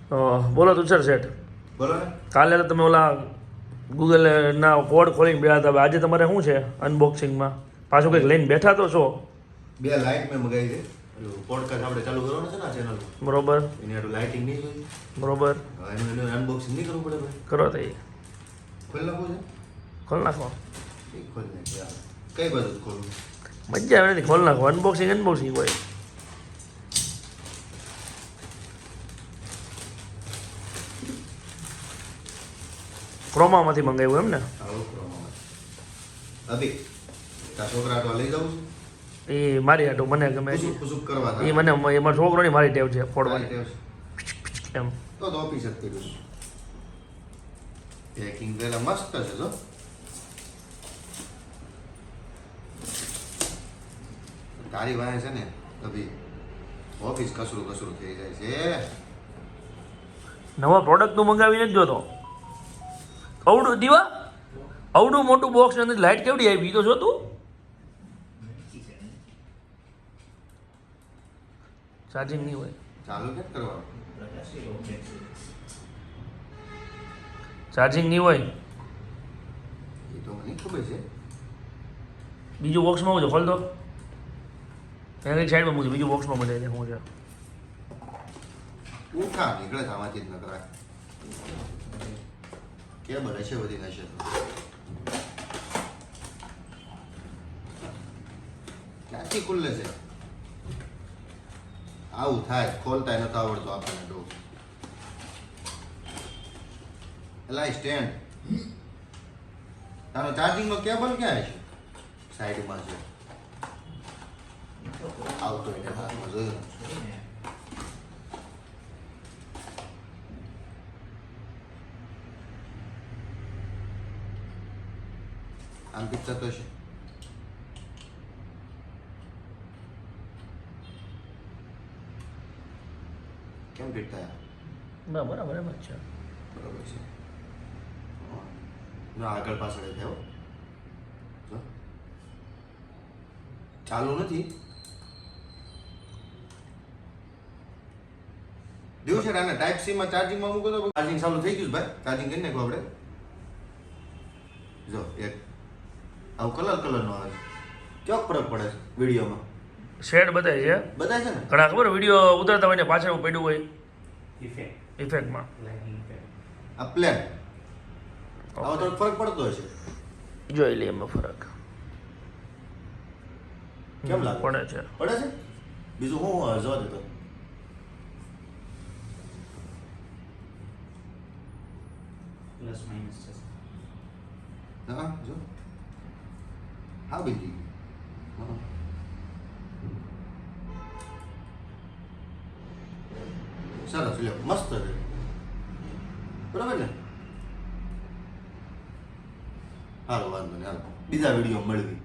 બોલો તુષાર શેઠ, બોલો ને. કાલે તો તમે ઓલા ગૂગલના કોડ ખોલીને બેઠા હતા, હવે આજે તમારે શું છે અનબોક્સિંગમાં? પાછું કંઈક લઈને બેઠા તો છો? બે લાઇટ મેં મગાવી છે. પેલું પોડકાસ્ટ આપણે ચાલુ કરવાનું છે ને આ ચેનલ બરોબર એની આટલું લાઇટિંગ નહીં જોઈએ. બરોબર, હવે એનું અનબોક્સિંગ નહીં કરવું પડે ભાઈ. કરો તો એ ખોલી નાખવું છે. ખોલ નાખો. એ ખોલી નાખીએ હાલો. કઈ બાજુ ખોલવું? મજા આવે નથી, ખોલ નાખો. અનબોક્સિંગ અનબોક્સિંગ હોય. ક્રોમામાંથી મંગાવ્યું એમ ને? હાલો ક્રોમામાં. અભી તારા છોકરા તો લઈ જવું એ મારી હાટું મને ગમે છે. છે કુસુક કરવા એ મને એમાં છોકરોની મારી ટેવ છે ફોડવાની એમ. તો ઓફિસ જ કર્યું. પેકિંગ પેલા મસ્ત છે જો. તારી વાય છે ને અભી ઓફિસ કસરું કસરું થઈ જાય છે. નવા પ્રોડક્ટનું મંગાવીને જ જોતો. અવડું દીવા, અવડું મોટું બોક્સ ની અંદર લાઇટ કેવડી આવી તો જો તું. ચાર્જિંગ નહીં હોય. ચાલુ કેમ કરવાનું? ચાર્જિંગ નહીં હોય. એ તો મને ખબર છે. બીજું બોક્સમાં હું છે, ખોલ દો. એની સાઈડમાં મૂકી, બીજું બોક્સમાં મળે છે શું છે. ઉઠા નીકળે છે આમાંથી જ ન કરાય. કેબલ હશે બધી હશે. ક્યાંથી ખુલ્લે છે? આવું થાય, ખોલતા નતા આવડતું આપણને ડો. એલા સ્ટેન્ડ તારો ચાર્જિંગનો કેબલ ક્યાં છે? સાઈડમાં છે. આવતો એને હાથમાં જોયું. આમ પિક્ચર તો છે. કેમ ફિટ થયા? બરાબર એમ જ છે. બરોબર છે. જો આગળ પાછળ થયો. જો ચાલુ નથી. દેવું છે આને ટાઈપ સી માં ચાર્જિંગમાં મૂકો તો ચાર્જિંગ ચાલુ થઈ ગયું ભાઈ. ચાર્જિંગ કરી નાખો આપણે. જો એક આવું કલર નો આવે છે. કેવો ફરક પડે છે વિડીયોમાં? શેડ બતાય છે. બતાય છે ને? ઘણા ખબર વિડીયો ઉતરતા હોય ને પાછળ પડ્યું હોય ઇફેક્ટમાં. આ પ્લેન આવો થોડો ફરક પડતો હશે. જોઈ લઈએ એમાં ફરક કેમ લાગે? પડે છે. પડે છે. બીજું હું જોવા દેતો. પ્લસ માઇનસ છે. હા જો હા બીજી સરસ લ્યો મસ્ત છે. બરાબર ને? હાલો વાંધો નહીં હાલો બીજા વિડીયો મળવી.